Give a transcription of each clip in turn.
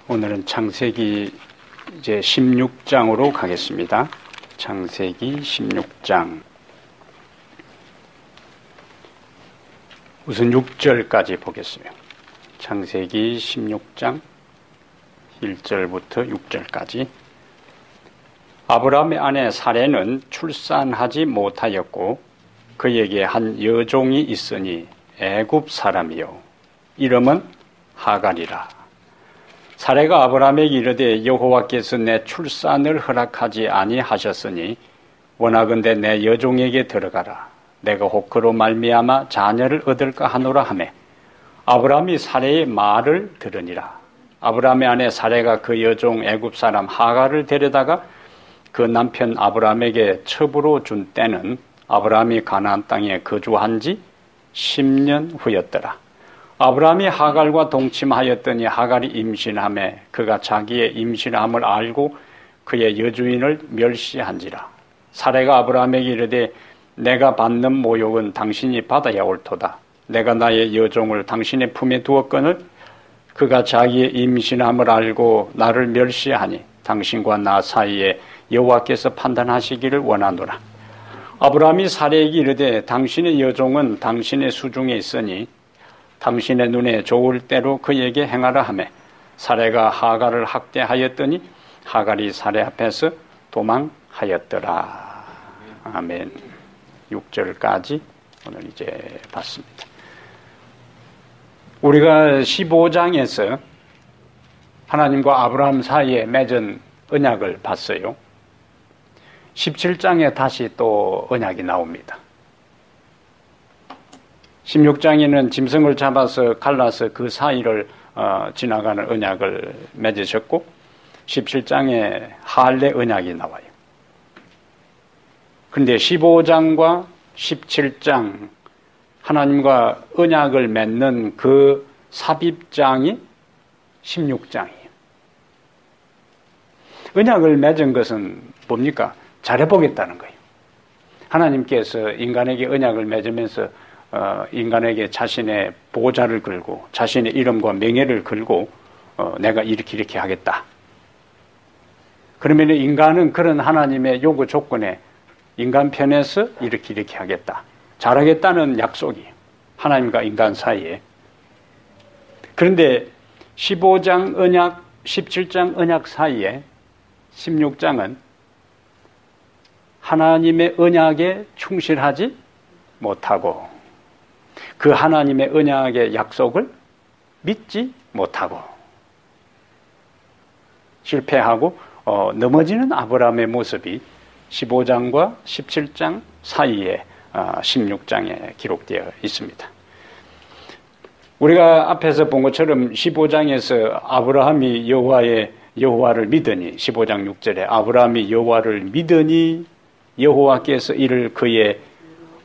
오늘은 창세기 이제 16장으로 가겠습니다. 창세기 16장. 우선 6절까지 보겠습니다. 창세기 16장 1절부터 6절까지. 아브라함의 아내 사레는 출산하지 못하였고 그에게 한 여종이 있으니 애굽 사람이요 이름은 하갈이라. 사레가 아브라함에게 이르되 여호와께서 내 출산을 허락하지 아니하셨으니 원하건대 내 여종에게 들어가라. 내가 혹 그로 말미암아 자녀를 얻을까 하노라 하매 아브라함이 사레의 말을 들으니라. 아브라함의 아내 사레가 그 여종 애굽 사람 하갈을 데려다가 그 남편 아브라함에게 첩으로 준 때는 아브라함이 가나안 땅에 거주한 지 10년 후였더라. 아브라함이 하갈과 동침하였더니 하갈이 임신하매 그가 자기의 임신함을 알고 그의 여주인을 멸시한지라. 사레가 아브라함에게 이르되 내가 받는 모욕은 당신이 받아야 옳도다. 내가 나의 여종을 당신의 품에 두었거늘 그가 자기의 임신함을 알고 나를 멸시하니 당신과 나 사이에 여호와께서 판단하시기를 원하노라. 아브라함이 사레에게 이르되 당신의 여종은 당신의 수중에 있으니 당신의 눈에 좋을 대로 그에게 행하라 하매 사레가 하갈을 학대하였더니 하갈이 사레 앞에서 도망하였더라. 아멘. 6절까지 오늘 이제 봤습니다. 우리가 15장에서 하나님과 아브라함 사이에 맺은 언약을 봤어요. 17장에 다시 또 언약이 나옵니다. 16장에는 짐승을 잡아서 갈라서 그 사이를 지나가는 언약을 맺으셨고 17장에 할례 언약이 나와요. 그런데 15장과 17장 하나님과 언약을 맺는 그 삽입장이 16장이에요. 언약을 맺은 것은 뭡니까? 잘해보겠다는 거예요. 하나님께서 인간에게 언약을 맺으면서 인간에게 자신의 보좌를 걸고 자신의 이름과 명예를 걸고 내가 이렇게 하겠다. 그러면 인간은 그런 하나님의 요구 조건에 인간 편에서 이렇게 하겠다. 잘하겠다는 약속이에요. 하나님과 인간 사이에. 그런데 15장 언약, 17장 언약 사이에 16장은 하나님의 언약에 충실하지 못하고 그 하나님의 언약의 약속을 믿지 못하고 실패하고 넘어지는 아브라함의 모습이 15장과 17장 사이에 16장에 기록되어 있습니다. 우리가 앞에서 본 것처럼 15장에서 아브라함이 여호와를 믿으니 15장 6절에 아브라함이 여호와를 믿으니 여호와께서 이를 그의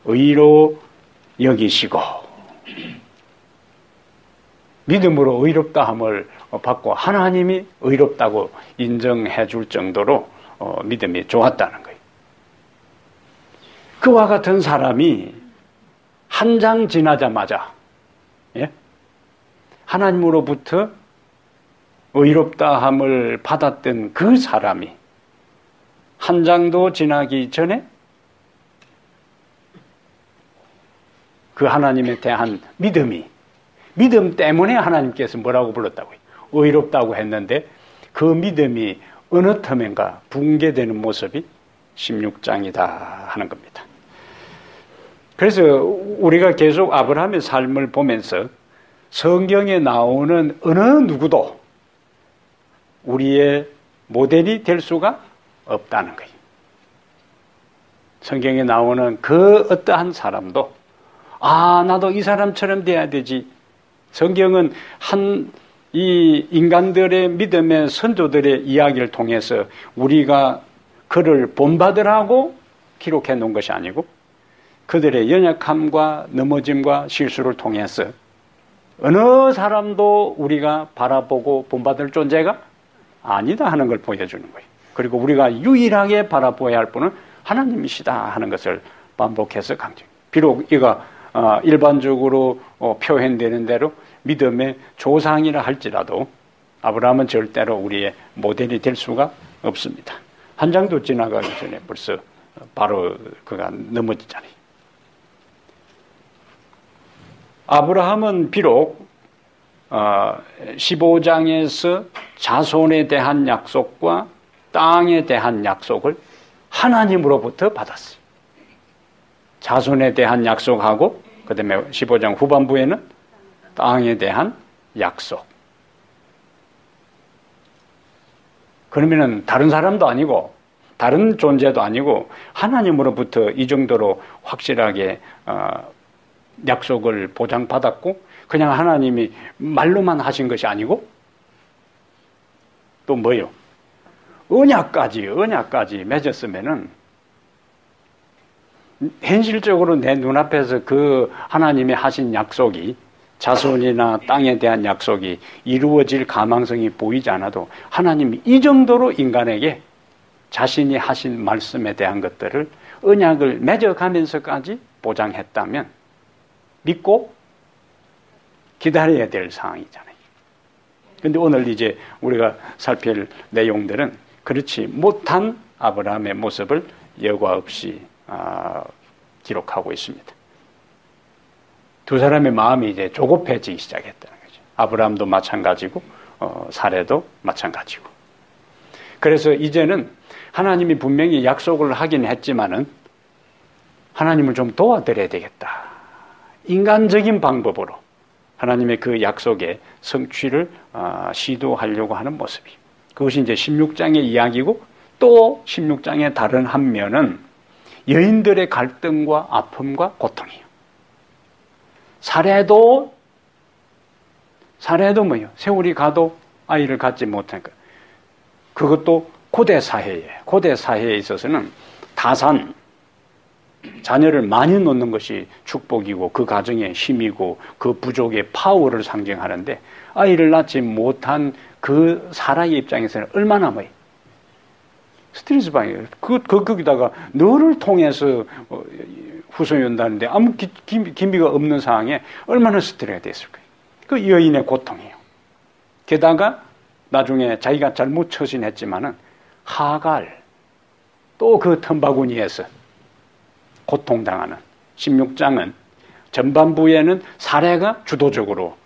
의로 여기시고 믿음으로 의롭다함을 받고 하나님이 의롭다고 인정해 줄 정도로 믿음이 좋았다는 거예요. 그와 같은 사람이 한 장 지나자마자 하나님으로부터 의롭다함을 받았던 그 사람이 한 장도 지나기 전에 그 하나님에 대한 믿음 때문에 하나님께서 뭐라고 불렀다고요? 의롭다고 했는데 그 믿음이 어느 틈엔가 붕괴되는 모습이 16장이다 하는 겁니다. 그래서 우리가 계속 아브라함의 삶을 보면서 성경에 나오는 어느 누구도 우리의 모델이 될 수가 없다는 거예요. 성경에 나오는 그 어떠한 사람도 나도 이 사람처럼 돼야 되지. 성경은 이 인간들의 믿음의 선조들의 이야기를 통해서 우리가 그를 본받으라고 기록해 놓은 것이 아니고 그들의 연약함과 넘어짐과 실수를 통해서 어느 사람도 우리가 바라보고 본받을 존재가 아니다 하는 걸 보여주는 거예요. 그리고 우리가 유일하게 바라보아야 할 분은 하나님이시다 하는 것을 반복해서 강조해요. 비록 이가 일반적으로 표현되는 대로 믿음의 조상이라 할지라도 아브라함은 절대로 우리의 모델이 될 수가 없습니다. 한 장도 지나가기 전에 벌써 바로 그가 넘어지잖아요. 아브라함은 비록 15장에서 자손에 대한 약속과 땅에 대한 약속을 하나님으로부터 받았어요. 자손에 대한 약속하고 그 다음에 15장 후반부에는 땅에 대한 약속. 그러면은 다른 사람도 아니고 다른 존재도 아니고 하나님으로부터 이 정도로 확실하게 약속을 보장받았고 그냥 하나님이 말로만 하신 것이 아니고 또 뭐요? 언약까지 맺었으면은 현실적으로 내 눈앞에서 그 하나님이 하신 약속이 자손이나 땅에 대한 약속이 이루어질 가망성이 보이지 않아도 하나님이 이 정도로 인간에게 자신이 하신 말씀에 대한 것들을 언약을 맺어가면서까지 보장했다면 믿고 기다려야 될 상황이잖아요. 그런데 오늘 이제 우리가 살필 내용들은 그렇지 못한 아브라함의 모습을 여과 없이 기록하고 있습니다. 두 사람의 마음이 이제 조급해지기 시작했다는 거죠. 아브라함도 마찬가지고 사레도 마찬가지고. 그래서 이제는 하나님이 분명히 약속을 하긴 했지만은 하나님을 좀 도와드려야 되겠다. 인간적인 방법으로 하나님의 그 약속의 성취를 시도하려고 하는 모습이. 그것이 이제 16장의 이야기고 또 16장의 다른 한 면은 여인들의 갈등과 아픔과 고통이에요. 사례도 뭐예요? 세월이 가도 아이를 갖지 못하니까. 그것도 고대 사회에 있어서는 다산, 자녀를 많이 놓는 것이 축복이고 그 가정의 힘이고 그 부족의 파워를 상징하는데 아이를 낳지 못한 그 사라의 입장에서는 얼마나 뭐예요? 스트레스 방이에요. 거기다가 너를 통해서 후손이 온다는데 아무 기미가 없는 상황에 얼마나 스트레스가 됐을까요? 그 여인의 고통이에요. 게다가 나중에 자기가 잘못 처신했지만은 하갈 또 그 틈바구니에서 고통당하는 16장은 전반부에는 사레가 주도적으로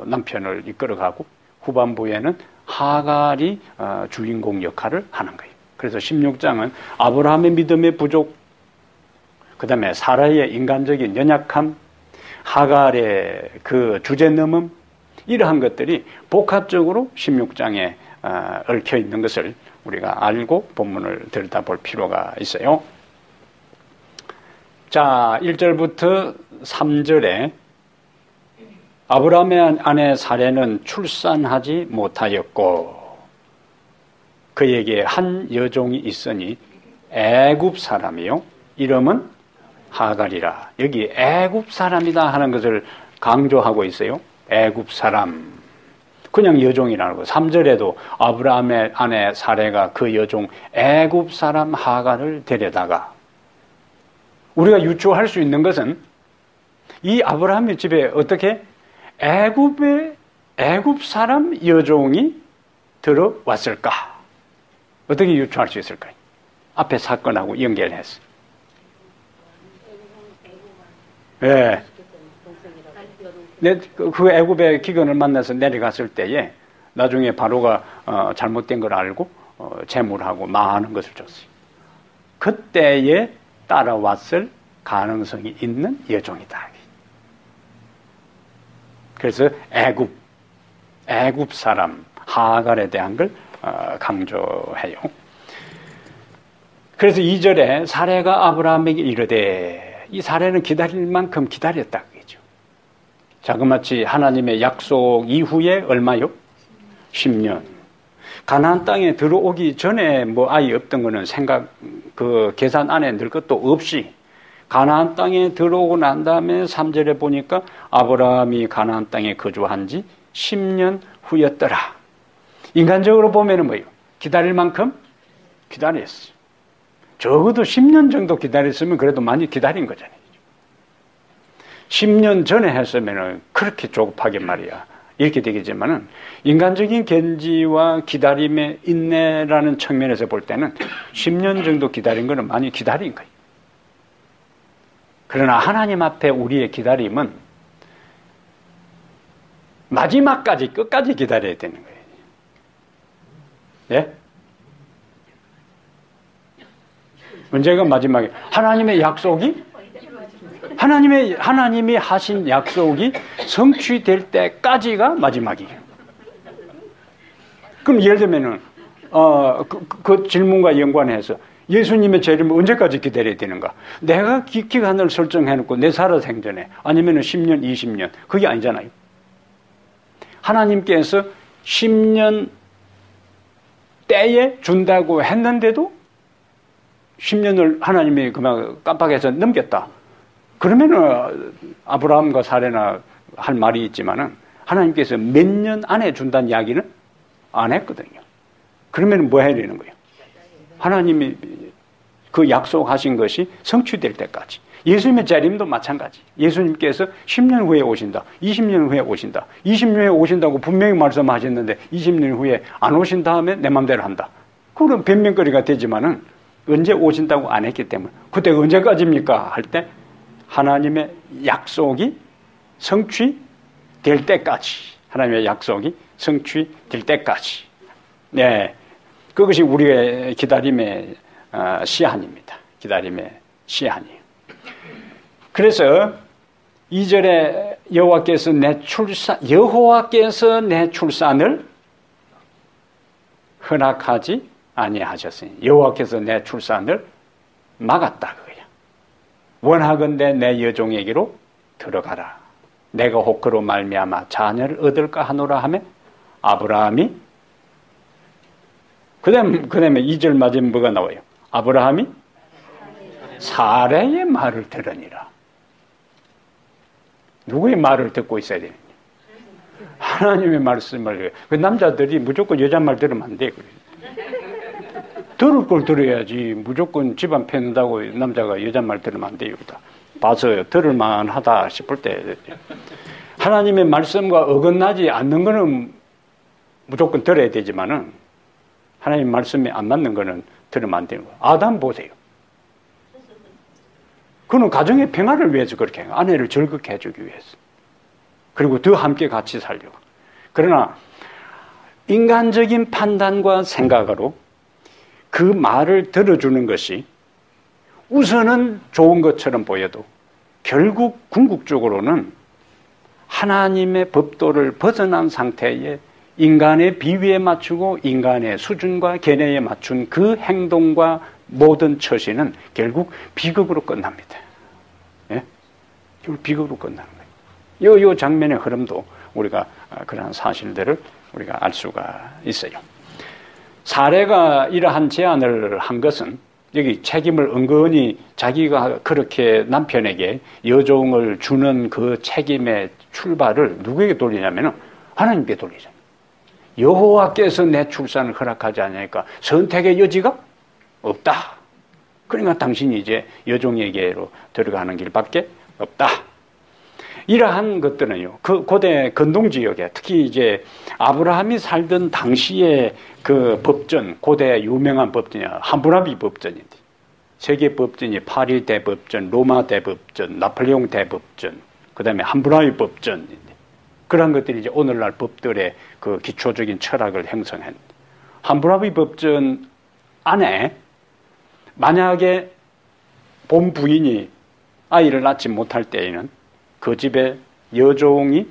남편을 이끌어가고 후반부에는 하갈이 주인공 역할을 하는 거예요. 그래서 16장은 아브라함의 믿음의 부족, 그 다음에 사라의 인간적인 연약함, 하갈의 그 주제넘음, 이러한 것들이 복합적으로 16장에 얽혀 있는 것을 우리가 알고 본문을 들여다볼 필요가 있어요. 자, 1절부터 3절에 아브라함의 아내 사레는 출산하지 못하였고 그에게 한 여종이 있으니 애굽 사람이요 이름은 하갈이라. 여기 애굽 사람이다 하는 것을 강조하고 있어요. 애굽 사람. 그냥 여종이라는 거. 3절에도 아브라함의 아내 사레가 그 여종 애굽 사람 하갈을 데려다가 우리가 유추할 수 있는 것은 이 아브라함의 집에 어떻게 애굽 사람 여종이 들어왔을까? 어떻게 유추할 수 있을까요? 앞에 사건하고 연결해서. 예. 그 애굽의 기근을 만나서 내려갔을 때에 나중에 바로가 잘못된 걸 알고 재물하고 많은 것을 줬어요. 그때에 따라왔을 가능성이 있는 여종이다. 그래서 애굽 사람 하갈에 대한 걸 강조해요. 그래서 2절에 사레가 아브라함에게 이르되, 이 사레는 기다릴 만큼 기다렸다. 그죠? 자그마치 하나님의 약속 이후에 얼마요? 10년. 가나안 땅에 들어오기 전에 뭐 아이 없던 거는 계산 안에 넣을 것도 없이 가나안 땅에 들어오고 난 다음에 3절에 보니까 아브라함이 가나안 땅에 거주한 지 10년 후였더라. 인간적으로 보면은 뭐예요? 기다릴 만큼 기다렸어요. 적어도 10년 정도 기다렸으면 그래도 많이 기다린 거잖아요. 10년 전에 했으면은 그렇게 조급하게 말이야. 이렇게 되겠지만은 인간적인 견지와 기다림의 인내라는 측면에서 볼 때는 10년 정도 기다린 거는 많이 기다린 거예요. 그러나 하나님 앞에 우리의 기다림은 마지막까지 끝까지 기다려야 되는 거예요. 예? 언제가 마지막에 하나님의 약속이 하나님이 하신 약속이 성취될 때까지가 마지막이에요. 그럼 예를 들면은 그 질문과 연관해서 예수님의 재림을 언제까지 기다려야 되는가? 내가 기간을 설정해놓고 내 살아 생전에 아니면은 10년, 20년 그게 아니잖아요. 하나님께서 10년 때에 준다고 했는데도 10년을 하나님이 그만 깜빡해서 넘겼다. 그러면은 아브라함과 사레나 할 말이 있지만은 하나님께서 몇 년 안에 준다는 이야기는 안 했거든요. 그러면 뭐 해야 되는 거예요? 하나님이 그 약속하신 것이 성취될 때까지. 예수님의 재림도 마찬가지. 예수님께서 10년 후에 오신다. 20년 후에 오신다. 20년 후에 오신다고 분명히 말씀하셨는데 20년 후에 안 오신 다음에 내 맘대로 한다. 그건 변명거리가 되지만은 언제 오신다고 안 했기 때문에 그때가 언제까지입니까? 할 때 하나님의 약속이 성취될 때까지. 하나님의 약속이 성취될 때까지. 네. 그것이 우리의 기다림의 시한입니다. 기다림의 시한이에요. 그래서 2절에 여호와께서 내 출산을 허락하지 아니하셨으니 여호와께서 내 출산을 막았다 그거야. 원하건대 내 여종에게로 들어가라. 내가 혹 그로 말미암아 자녀를 얻을까 하노라 하며 아브라함이 그다음에 2절 맞으면 뭐가 나와요? 아브라함이 사레의 말을 들으니라. 누구의 말을 듣고 있어야 되느냐? 하나님의 말씀을. 그 남자들이 무조건 여자 말 들으면 안 돼. 들을 걸 들어야지. 무조건 집안 패는다고 남자가 여자 말 들으면 안 돼요. 봐서 들을만 하다 싶을 때 하나님의 말씀과 어긋나지 않는 거는 무조건 들어야 되지만은 하나님 말씀에 안 맞는 거는 들으면 안 되는 거예요. 아담 보세요. 그는 가정의 평화를 위해서 그렇게 해요. 아내를 즐겁게 해주기 위해서. 그리고 더 함께 같이 살려고. 그러나 인간적인 판단과 생각으로 그 말을 들어주는 것이 우선은 좋은 것처럼 보여도 결국 궁극적으로는 하나님의 법도를 벗어난 상태의 인간의 비위에 맞추고 인간의 수준과 견해에 맞춘 그 행동과 모든 처신은 결국 비극으로 끝납니다. 예? 결국 비극으로 끝나는 거예요. 요 장면의 흐름도 우리가 그러한 사실들을 우리가 알 수가 있어요. 사례가 이러한 제안을 한 것은 여기 책임을 은근히 자기가 그렇게 남편에게 여종을 주는 그 책임의 출발을 누구에게 돌리냐면 하나님께 돌리잖아요. 여호와께서 내 출산을 허락하지 않으니까 선택의 여지가 없다. 그러니까 당신이 이제 여종에게로 들어가는 길밖에 없다. 이러한 것들은요, 그 고대 근동지역에 특히 이제 아브라함이 살던 당시의 그 법전, 고대 유명한 법전이 함무라비 법전인데, 세계 법전이 파리 대법전, 로마 대법전, 나폴레옹 대법전, 그 다음에 함무라비 법전인데, 그런 것들이 이제 오늘날 법들의 그 기초적인 철학을 형성한. 함무라비 법전 안에 만약에 본 부인이 아이를 낳지 못할 때에는 그 집에 여종이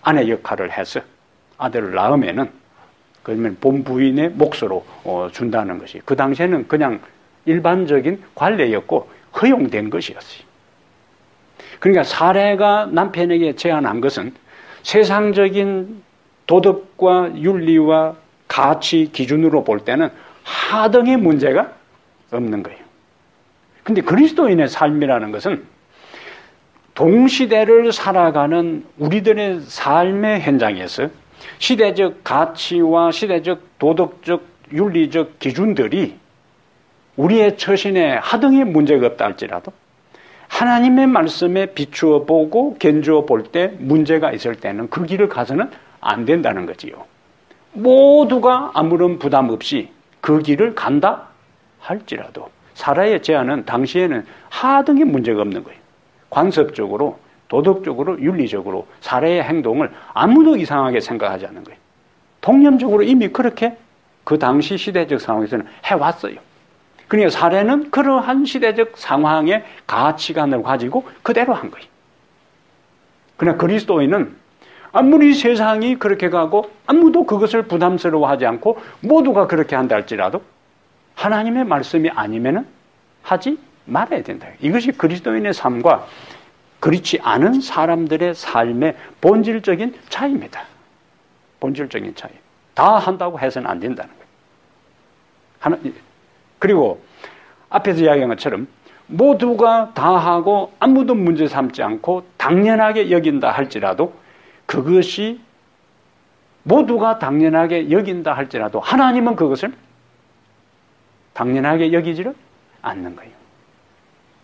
아내 역할을 해서 아들을 낳으면은 그러면 본 부인의 몫으로 준다는 것이 그 당시에는 그냥 일반적인 관례였고 허용된 것이었어요. 그러니까 사례가 남편에게 제안한 것은 세상적인 도덕과 윤리와 가치 기준으로 볼 때는 하등의 문제가 없는 거예요. 근데 그리스도인의 삶이라는 것은 동시대를 살아가는 우리들의 삶의 현장에서 시대적 가치와 시대적 도덕적 윤리적 기준들이 우리의 처신에 하등의 문제가 없다 할지라도 하나님의 말씀에 비추어 보고 견주어 볼 때 문제가 있을 때는 그 길을 가서는 안 된다는 거지요. 모두가 아무런 부담 없이 그 길을 간다 할지라도 사라의 제안은 당시에는 하등의 문제가 없는 거예요. 관습적으로, 도덕적으로, 윤리적으로 사라의 행동을 아무도 이상하게 생각하지 않는 거예요. 통념적으로 이미 그렇게 그 당시 시대적 상황에서는 해왔어요. 그러니까 사례는 그러한 시대적 상황의 가치관을 가지고 그대로 한 거예요. 그러나 그리스도인은 아무리 세상이 그렇게 가고 아무도 그것을 부담스러워하지 않고 모두가 그렇게 한다 할지라도 하나님의 말씀이 아니면은 하지 말아야 된다. 이것이 그리스도인의 삶과 그렇지 않은 사람들의 삶의 본질적인 차이입니다. 본질적인 차이. 다 한다고 해서는 안 된다는 거예요. 그리고 앞에서 이야기한 것처럼 모두가 다 하고 아무도 문제 삼지 않고 당연하게 여긴다 할지라도 그것이 모두가 당연하게 여긴다 할지라도 하나님은 그것을 당연하게 여기지를 않는 거예요.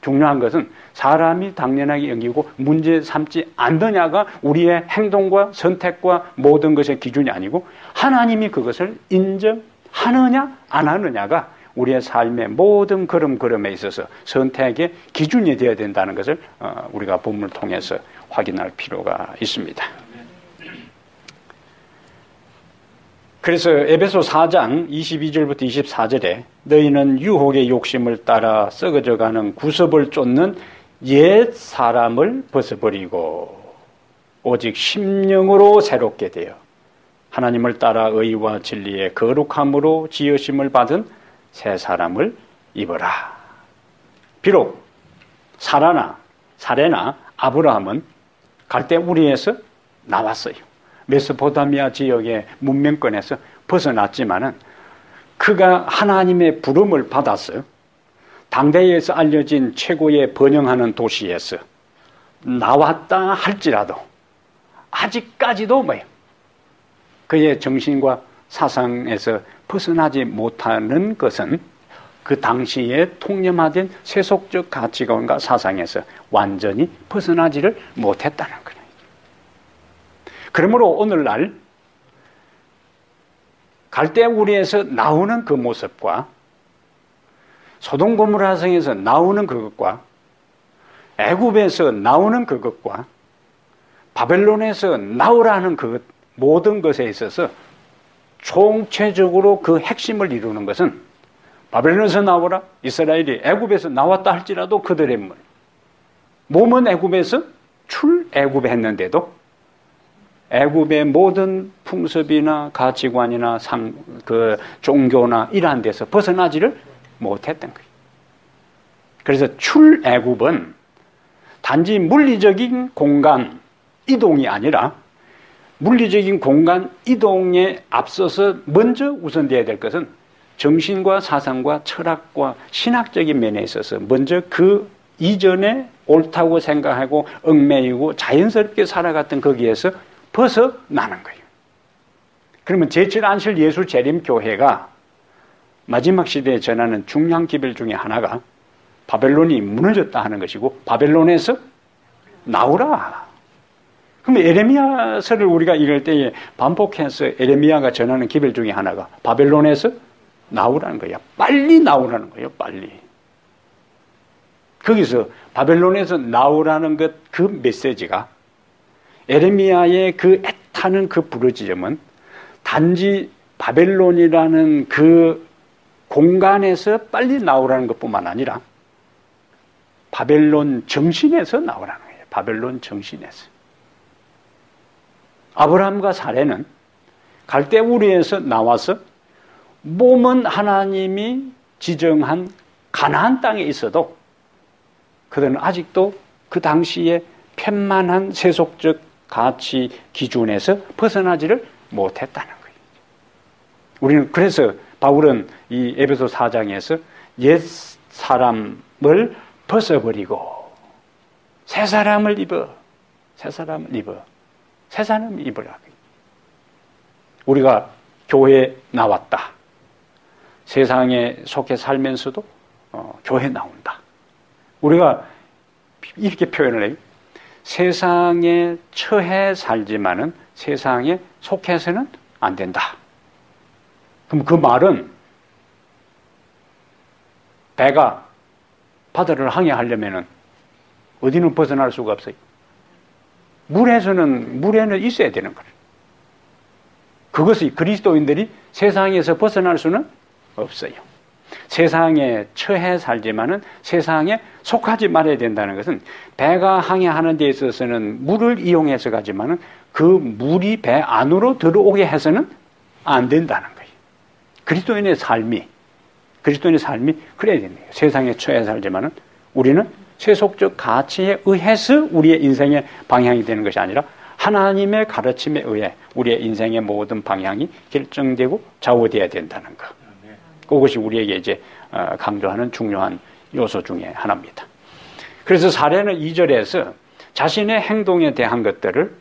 중요한 것은 사람이 당연하게 여기고 문제 삼지 않느냐가 우리의 행동과 선택과 모든 것의 기준이 아니고 하나님이 그것을 인정하느냐 안 하느냐가 우리의 삶의 모든 걸음걸음에 있어서 선택의 기준이 되어야 된다는 것을 우리가 본문을 통해서 확인할 필요가 있습니다. 그래서 에베소 4장 22절부터 24절에 너희는 유혹의 욕심을 따라 썩어져가는 구습을 쫓는 옛 사람을 벗어버리고 오직 심령으로 새롭게 되어 하나님을 따라 의와 진리의 거룩함으로 지으심을 받은 새 사람을 입어라. 비록 사레나 아브라함은 갈대우리에서 나왔어요. 메소포타미아 지역의 문명권에서 벗어났지만은 그가 하나님의 부름을 받아서 당대에서 알려진 최고의 번영하는 도시에서 나왔다 할지라도 아직까지도 그의 정신과 사상에서 벗어나지 못하는 것은 그 당시에 통념하던 세속적 가치관과 사상에서 완전히 벗어나지를 못했다는 거예요. 그러므로 오늘날 갈대우리에서 나오는 그 모습과 소돔 고모라 성에서 나오는 그것과 애굽에서 나오는 그것과 바벨론에서 나오라는 그 모든 것에 있어서 총체적으로 그 핵심을 이루는 것은 바벨론에서 나오라, 이스라엘이 애굽에서 나왔다 할지라도 그들의 몸은 애굽에서 출애굽했는데도 애굽의 모든 풍습이나 가치관이나 그 종교나 이러한 데서 벗어나지를 못했던 거예요. 그래서 출애굽은 단지 물리적인 공간 이동이 아니라 물리적인 공간 이동에 앞서서 먼저 우선되어야 될 것은 정신과 사상과 철학과 신학적인 면에 있어서 먼저 그 이전에 옳다고 생각하고 얽매이고 자연스럽게 살아갔던 거기에서 벗어나는 거예요. 그러면 제7안실 예수 재림교회가 마지막 시대에 전하는 중요한 기별 중에 하나가 바벨론이 무너졌다 하는 것이고 바벨론에서 나오라. 그럼 에레미야서를 우리가 읽을 때에 반복해서 에레미야가 전하는 기별 중에 하나가 바벨론에서 나오라는 거야. 빨리 나오라는 거예요. 빨리. 거기서 바벨론에서 나오라는 것 그 메시지가 에레미야의 그 애타는 그 부르짖음은 단지 바벨론이라는 그 공간에서 빨리 나오라는 것뿐만 아니라 바벨론 정신에서 나오라는 거예요. 바벨론 정신에서. 아브라함과 사레는 갈대우리에서 나와서 몸은 하나님이 지정한 가나안 땅에 있어도 그들은 아직도 그 당시에 편만한 세속적 가치 기준에서 벗어나지를 못했다는 거예요. 우리는 그래서 바울은 이 에베소 4장에서 옛 사람을 벗어버리고 새 사람을 입어, 새 사람을 입어, 새 사람을 입으라. 우리가 교회에 나왔다. 세상에 속해 살면서도 교회에 나온다. 우리가 이렇게 표현을 해요. 세상에 처해 살지만은 세상에 속해서는 안 된다. 그럼 그 말은 배가 바다를 항해하려면은 어디는 벗어날 수가 없어요. 물에는 있어야 되는 거예요. 그것이 그리스도인들이 세상에서 벗어날 수는 없어요. 세상에 처해 살지만은 세상에 속하지 말아야 된다는 것은 배가 항해하는 데 있어서는 물을 이용해서 가지만은 그 물이 배 안으로 들어오게 해서는 안 된다는 거예요. 그리스도인의 삶이 그래야 됩니다. 세상에 처해 살지만은 우리는 세속적 가치에 의해서 우리의 인생의 방향이 되는 것이 아니라 하나님의 가르침에 의해 우리의 인생의 모든 방향이 결정되고 좌우되어야 된다는 것. 그것이 우리에게 이제 강조하는 중요한 요소 중에 하나입니다. 그래서 사례는 2절에서 자신의 행동에 대한 것들을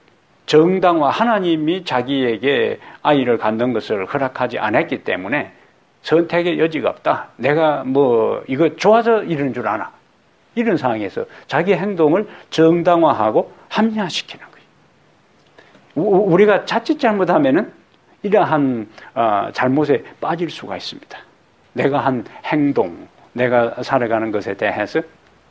정당화, 하나님이 자기에게 아이를 갖는 것을 허락하지 않았기 때문에 선택의 여지가 없다. 내가 이거 좋아서 이러는 줄 아나. 이런 상황에서 자기 행동을 정당화하고 합리화시키는 거예요. 우리가 자칫 잘못하면은 이러한 잘못에 빠질 수가 있습니다. 내가 한 행동, 내가 살아가는 것에 대해서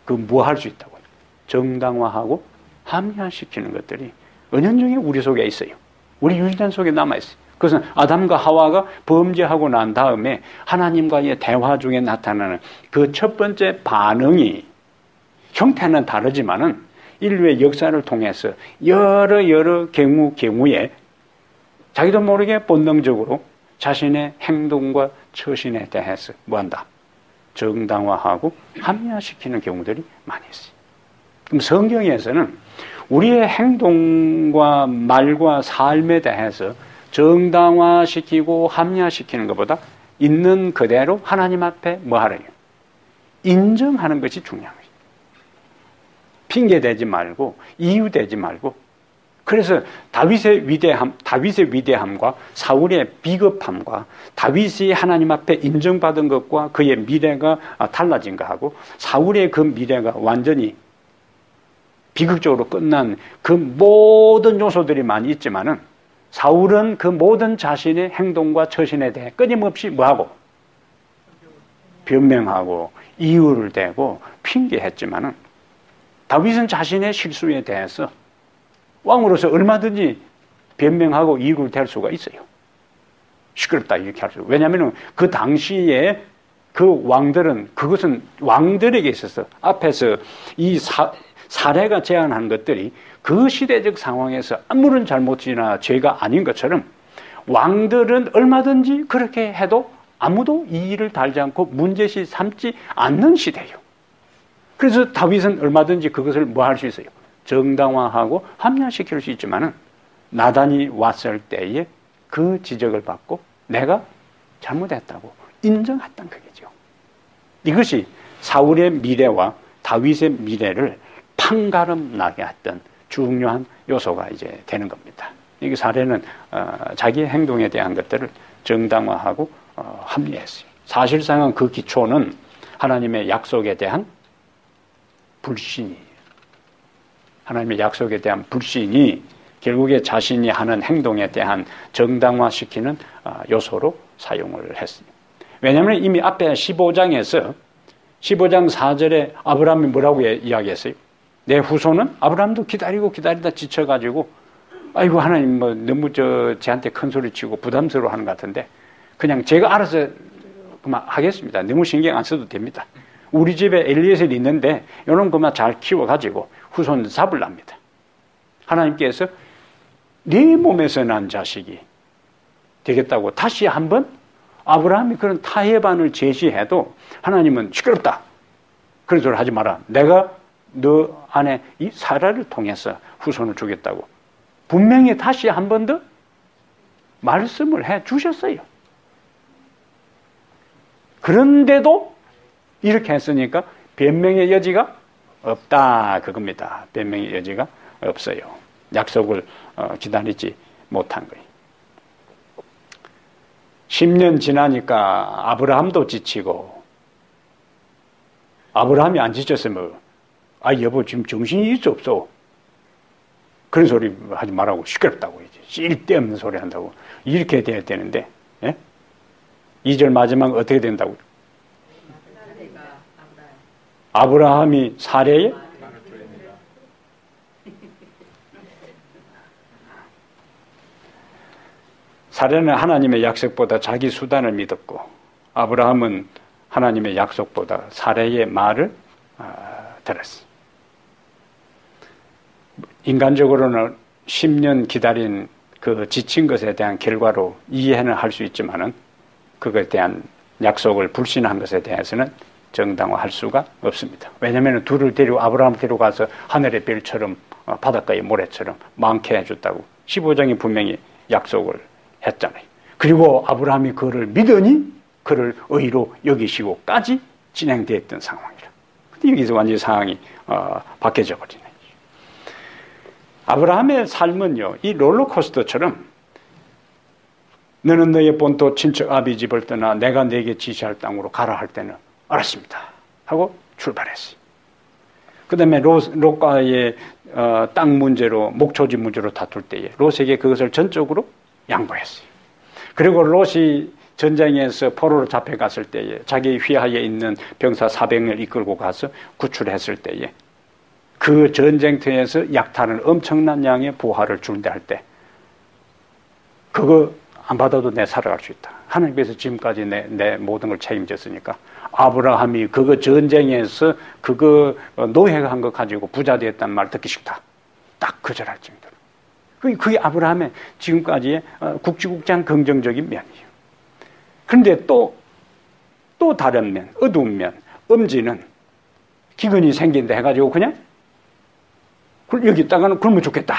뭐 할 수 있다고요. 정당화하고 합리화시키는 것들이 은연중에 우리 속에 있어요. 우리 유전자 속에 남아있어요. 그것은 아담과 하와가 범죄하고 난 다음에 하나님과의 대화 중에 나타나는 그 첫 번째 반응이 형태는 다르지만은 인류의 역사를 통해서 여러 경우에 자기도 모르게 본능적으로 자신의 행동과 처신에 대해서 뭐한다? 정당화하고 합리화시키는 경우들이 많이 있어요. 그럼 성경에서는 우리의 행동과 말과 삶에 대해서 정당화시키고 합리화시키는 것보다 있는 그대로 하나님 앞에 뭐 하래요? 인정하는 것이 중요한 거예요. 핑계대지 말고 이유대지 말고. 그래서 다윗의 위대함과 사울의 비겁함과 다윗이 하나님 앞에 인정받은 것과 그의 미래가 달라진 것하고 사울의 그 미래가 완전히 비극적으로 끝난 그 모든 요소들이 많이 있지만은 사울은 그 모든 자신의 행동과 처신에 대해 끊임없이 뭐하고? 변명하고 이유를 대고 핑계했지만은 다윗은 자신의 실수에 대해서 왕으로서 얼마든지 변명하고 이유를 댈 수가 있어요. 시끄럽다 이렇게 할 수. 왜냐하면 그 당시에 그 왕들은 그것은 왕들에게 있어서 앞에서 이 사례가 제안한 것들이 그 시대적 상황에서 아무런 잘못이나 죄가 아닌 것처럼 왕들은 얼마든지 그렇게 해도 아무도 이의를 달지 않고 문제시 삼지 않는 시대예요. 그래서 다윗은 얼마든지 그것을 뭐 할 수 있어요? 정당화하고 합리화시킬 수 있지만은 나단이 왔을 때에 그 지적을 받고 내가 잘못했다고 인정했던 거겠죠. 이것이 사울의 미래와 다윗의 미래를 판가름 나게 했던 중요한 요소가 이제 되는 겁니다. 이 사례는 자기의 행동에 대한 것들을 정당화하고 합리했어요. 사실상은 그 기초는 하나님의 약속에 대한 불신이에요. 하나님의 약속에 대한 불신이 결국에 자신이 하는 행동에 대한 정당화시키는 요소로 사용을 했습니다. 왜냐하면 이미 앞에 15장 4절에 아브라함이 뭐라고 이야기했어요? 내 후손은 아브라함도 기다리다 지쳐가지고 아이고 하나님 너무 쟤한테 큰 소리 치고 부담스러워 하는 것 같은데 그냥 제가 알아서 그만 하겠습니다. 너무 신경 안 써도 됩니다. 우리 집에 엘리에셀이 있는데 이런 것만 잘 키워가지고 후손 잡으랍니다. 하나님께서 네 몸에서 난 자식이 되겠다고 다시 한번 아브라함이 그런 타협안을 제시해도 하나님은 시끄럽다. 그런 소리 하지 마라. 내가 너 안에 이 사라를 통해서 후손을 주겠다고 분명히 다시 한 번 더 말씀을 해 주셨어요. 그런데도 이렇게 했으니까 변명의 여지가 없다 그겁니다. 변명의 여지가 없어요. 약속을 기다리지 못한 거예요. 10년 지나니까 아브라함도 지치고 아브라함이 안 지쳤으면 아, 여보, 지금 정신이 있어, 없어? 그런 소리 하지 말라고. 시끄럽다고. 쓸데없는 소리 한다고. 이렇게 돼야 되는데, 예? 2절 마지막 어떻게 된다고? 아브라함이 사례에 사례는 하나님의 약속보다 자기 수단을 믿었고, 아브라함은 하나님의 약속보다 사례의 말을 들었어. 인간적으로는 10년 기다린 그 지친 것에 대한 결과로 이해는 할 수 있지만은 그것에 대한 약속을 불신한 것에 대해서는 정당화할 수가 없습니다. 왜냐하면 둘을 데리고 아브라함 데리고 가서 하늘의 별처럼 바닷가의 모래처럼 많게 해줬다고 15장이 분명히 약속을 했잖아요. 그리고 아브라함이 그를 믿으니 그를 의로 여기시고까지 진행되었던 상황이라. 근데 여기서 완전히 상황이 바뀌어져 버리네. 아브라함의 삶은요, 이 롤러코스터처럼 너는 너의 본토 친척 아비 집을 떠나 내가 네게 지시할 땅으로 가라 할 때는 알았습니다 하고 출발했어요. 그 다음에 롯과의 땅 문제로, 목초지 문제로 다툴 때에 롯에게 그것을 전적으로 양보했어요. 그리고 롯이 전쟁에서 포로로 잡혀갔을 때에 자기 휘하에 있는 병사 400명을 이끌고 가서 구출했을 때에 그 전쟁터에서 약탈은 엄청난 양의 부하를 준다 할 때 그거 안 받아도 내 살아갈 수 있다. 하나님께서 지금까지 내 모든 걸 책임졌으니까 아브라함이 그거 전쟁에서 그거 노예가 한 거 가지고 부자 되었다는 말 듣기 싫다. 딱 거절할 정도로. 그게 아브라함의 지금까지의 국지국장 긍정적인 면이에요. 그런데 또 다른 면, 어두운 면, 엄지는 기근이 생긴다 해가지고 그냥 여기 있다가는 굶어 죽겠다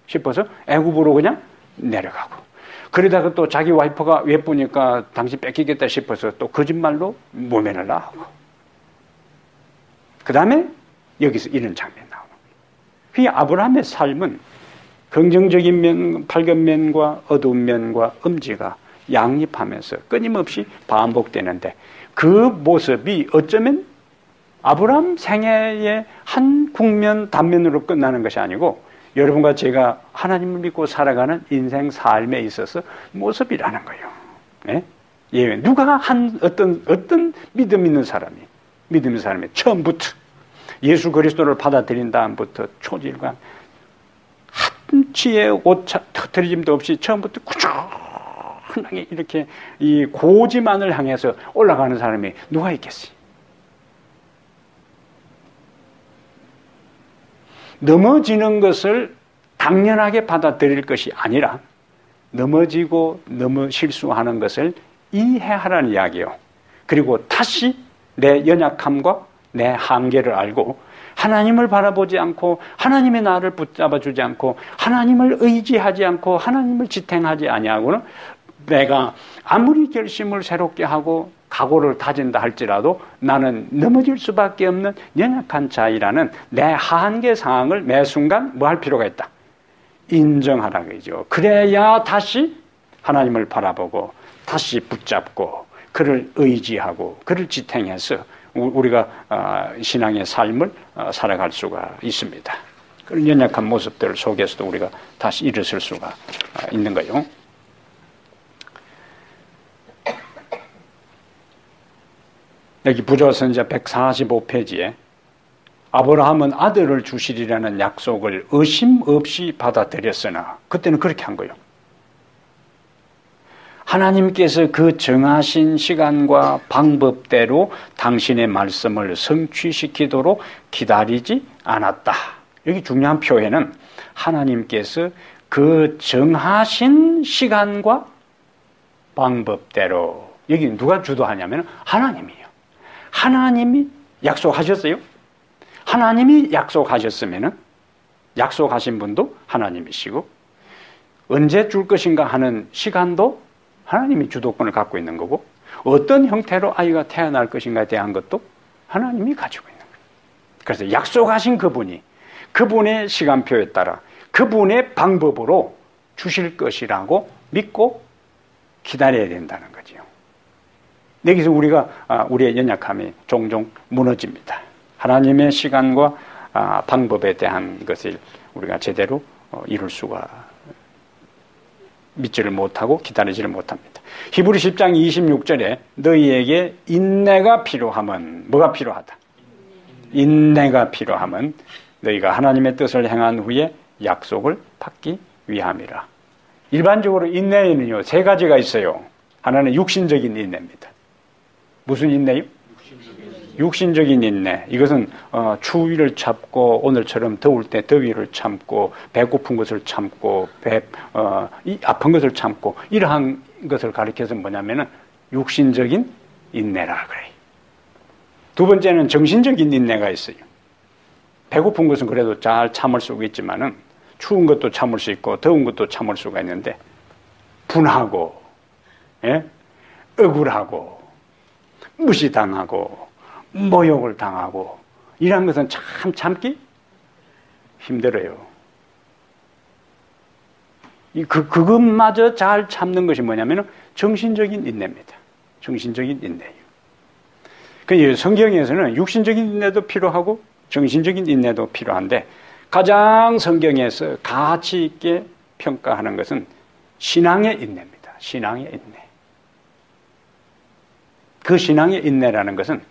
싶어서 애굽으로 그냥 내려가고, 그러다가 또 자기 와이프가 예쁘니까 당신 뺏기겠다 싶어서 또 거짓말로 모면을 나오고, 그 다음에 여기서 이런 장면이 나오는 거예요. 이 아브라함의 삶은 긍정적인 면, 밝은 면과 어두운 면과 엄지가 양립하면서 끊임없이 반복되는데, 그 모습이 어쩌면 아브라함 생애의 한 국면 단면으로 끝나는 것이 아니고 여러분과 제가 하나님을 믿고 살아가는 인생 삶에 있어서 모습이라는 거예요. 네? 예, 누가 어떤 믿음 있는 사람이 처음부터 예수 그리스도를 받아들인 다음부터 초질과 한치의 오차 터트리짐도 없이 처음부터 꾸준하게 이렇게 이 고지만을 향해서 올라가는 사람이 누가 있겠어요? 넘어지는 것을 당연하게 받아들일 것이 아니라 넘어지고 실수하는 것을 이해하라는 이야기예요. 그리고 다시 내 연약함과 내 한계를 알고 하나님을 바라보지 않고 하나님의 나를 붙잡아주지 않고 하나님을 의지하지 않고 하나님을 지탱하지 아니하고는 내가 아무리 결심을 새롭게 하고 각오를 다진다 할지라도 나는 넘어질 수밖에 없는 연약한 자이라는 내 한계 상황을 매 순간 뭐 할 필요가 있다? 인정하라 그러죠. 그래야 다시 하나님을 바라보고 다시 붙잡고 그를 의지하고 그를 지탱해서 우리가 신앙의 삶을 살아갈 수가 있습니다. 그런 연약한 모습들 속에서도 우리가 다시 일어설 수가 있는 거예요. 여기 부조선자 145페이지에 아브라함은 아들을 주시리라는 약속을 의심 없이 받아들였으나 그때는 그렇게 한 거예요. 하나님께서 그 정하신 시간과 방법대로 당신의 말씀을 성취시키도록 기다리지 않았다. 여기 중요한 표현은 하나님께서 그 정하신 시간과 방법대로, 여기 누가 주도하냐면 하나님이에요. 하나님이 약속하셨어요. 하나님이 약속하셨으면 약속하신 분도 하나님이시고 언제 줄 것인가 하는 시간도 하나님이 주도권을 갖고 있는 거고 어떤 형태로 아이가 태어날 것인가에 대한 것도 하나님이 가지고 있는 거예요. 그래서 약속하신 그분이 그분의 시간표에 따라 그분의 방법으로 주실 것이라고 믿고 기다려야 된다는 거죠. 여기서 우리의 연약함이 종종 무너집니다. 하나님의 시간과 방법에 대한 것을 우리가 제대로 이룰 수가 믿지를 못하고 기다리지를 못합니다. 히브리 10장 26절에 너희에게 인내가 필요하면 뭐가 필요하다? 인내가 필요하면 너희가 하나님의 뜻을 행한 후에 약속을 받기 위함이라. 일반적으로 인내에는요 3가지가 있어요. 하나는 육신적인 인내입니다. 무슨 인내요? 육신적인 인내. 이것은 추위를 참고 오늘처럼 더울 때 더위를 참고 배고픈 것을 참고 아픈 것을 참고 이러한 것을 가리켜서 뭐냐면은 육신적인 인내라 그래요. 두 번째는 정신적인 인내가 있어요. 배고픈 것은 그래도 잘 참을 수가 있지만은 추운 것도 참을 수 있고 더운 것도 참을 수가 있는데 분하고 억울하고 무시당하고 모욕을 당하고 이런 것은 참 참기 힘들어요. 그것마저 잘 참는 것이 뭐냐면 정신적인 인내입니다. 정신적인 인내예요. 그 성경에서는 육신적인 인내도 필요하고 정신적인 인내도 필요한데 가장 성경에서 가치 있게 평가하는 것은 신앙의 인내입니다. 신앙의 인내. 그 신앙의 인내라는 것은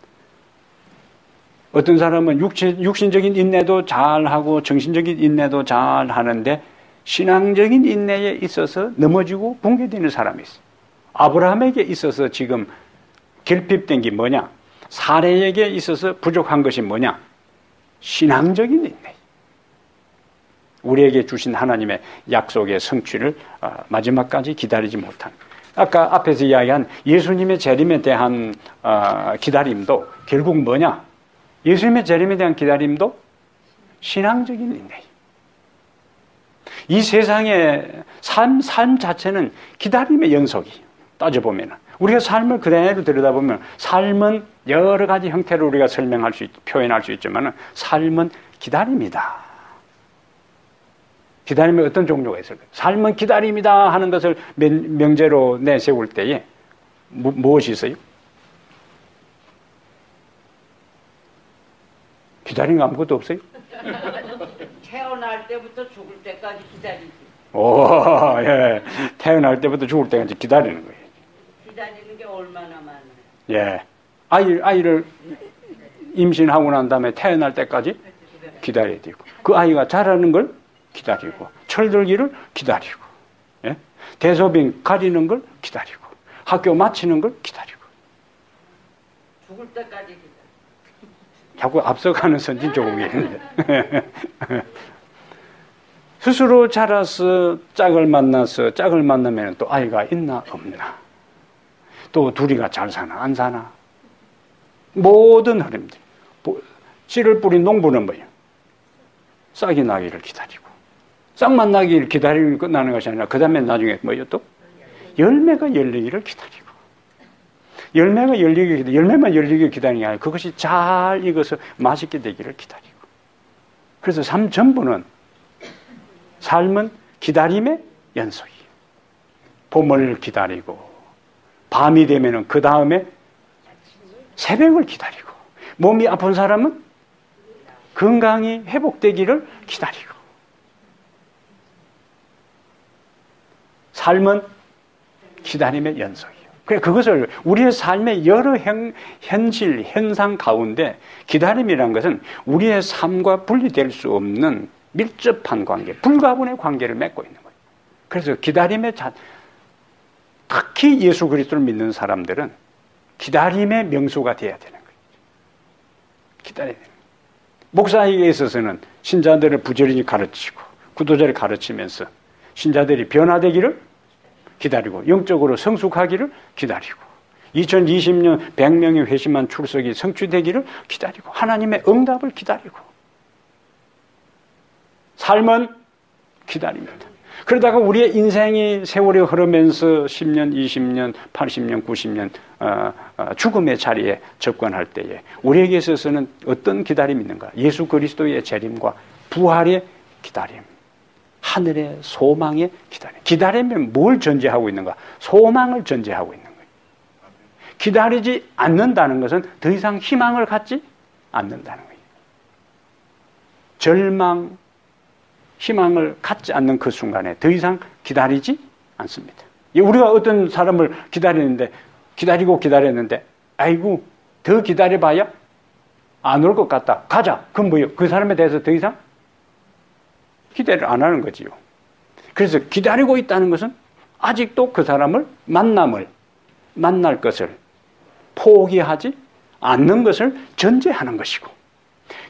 어떤 사람은 육신적인 인내도 잘하고 정신적인 인내도 잘하는데 신앙적인 인내에 있어서 넘어지고 붕괴되는 사람이 있어요. 아브라함에게 있어서 지금 결핍된 게 뭐냐? 사례에게 있어서 부족한 것이 뭐냐? 신앙적인 인내. 우리에게 주신 하나님의 약속의 성취를 마지막까지 기다리지 못한. 아까 앞에서 이야기한 예수님의 재림에 대한 기다림도 결국 뭐냐? 예수님의 재림에 대한 기다림도 신앙적인 인내예요. 이 세상의 삶 자체는 기다림의 연속이에요. 따져보면 우리가 삶을 그대로 들여다보면 삶은 여러 가지 형태로 우리가 표현할 수 있지만 삶은 기다림이다. 기다림의 어떤 종류가 있을까요? 삶은 기다림이다 하는 것을 명제로 내세울 때에 무엇이 있어요? 기다리는 거 아무것도 없어요? 태어날 때부터 죽을 때까지 기다리지. 오, 예. 태어날 때부터 죽을 때까지 기다리는 거예요. 기다리는 게 얼마나 많아요? 예. 아이를 임신하고 난 다음에 태어날 때까지 기다려야 되고, 그 아이가 자라는 걸 기다리고, 철들기를 기다리고, 예? 대소변 가리는 걸 기다리고, 학교 마치는 걸 기다리고. 죽을 때까지 기다리고. 자꾸 앞서가는 선진조국이 있는데. 스스로 자라서 짝을 만나면 또 아이가 있나 없나, 또 둘이가 잘 사나 안 사나, 모든 흐름들. 씨를 뿌린 농부는 뭐예요? 싹이 나기를 기다리고, 싹만 나기를 기다리고 끝나는 것이 아니라 그 다음에 나중에 뭐예요? 또 열매가 열리기를 기다리고, 열매만 열리기를 기다리는 게 아니라 그것이 잘 익어서 맛있게 되기를 기다리고. 그래서 삶 전부는, 삶은 기다림의 연속이에요. 봄을 기다리고, 밤이 되면은 그 다음에 새벽을 기다리고, 몸이 아픈 사람은 건강이 회복되기를 기다리고. 삶은 기다림의 연속이에요. 그래, 그것을 우리의 삶의 여러 현실, 현상 가운데 기다림이라는 것은 우리의 삶과 분리될 수 없는 밀접한 관계, 불가분의 관계를 맺고 있는 거예요. 그래서 기다림의 특히 예수 그리스도를 믿는 사람들은 기다림의 명수가 되어야 되는 거예요. 기다려야 되는 거예요. 목사에게 있어서는 신자들을 부지런히 가르치고 구도자를 가르치면서 신자들이 변화되기를 기다리고 영적으로 성숙하기를 기다리고 2020년 100명의 회심한 출석이 성취되기를 기다리고 하나님의 응답을 기다리고. 삶은 기다립니다. 그러다가 우리의 인생이 세월이 흐르면서 10년, 20년, 80년, 90년 죽음의 자리에 접근할 때에 우리에게 있어서는 어떤 기다림이 있는가? 예수 그리스도의 재림과 부활의 기다림, 하늘의 소망의 기다림. 기다리면 뭘 전제하고 있는가? 소망을 전제하고 있는 거예요. 기다리지 않는다는 것은 더 이상 희망을 갖지 않는다는 거예요. 절망, 희망을 갖지 않는 그 순간에 더 이상 기다리지 않습니다. 우리가 어떤 사람을 기다렸는데 아이고 더 기다려봐야 안 올 것 같다. 가자. 그럼 뭐예요? 그 사람에 대해서 더 이상 기대를 안 하는 거지요. 그래서 기다리고 있다는 것은 아직도 그 사람을 만날 것을 포기하지 않는 것을 전제하는 것이고,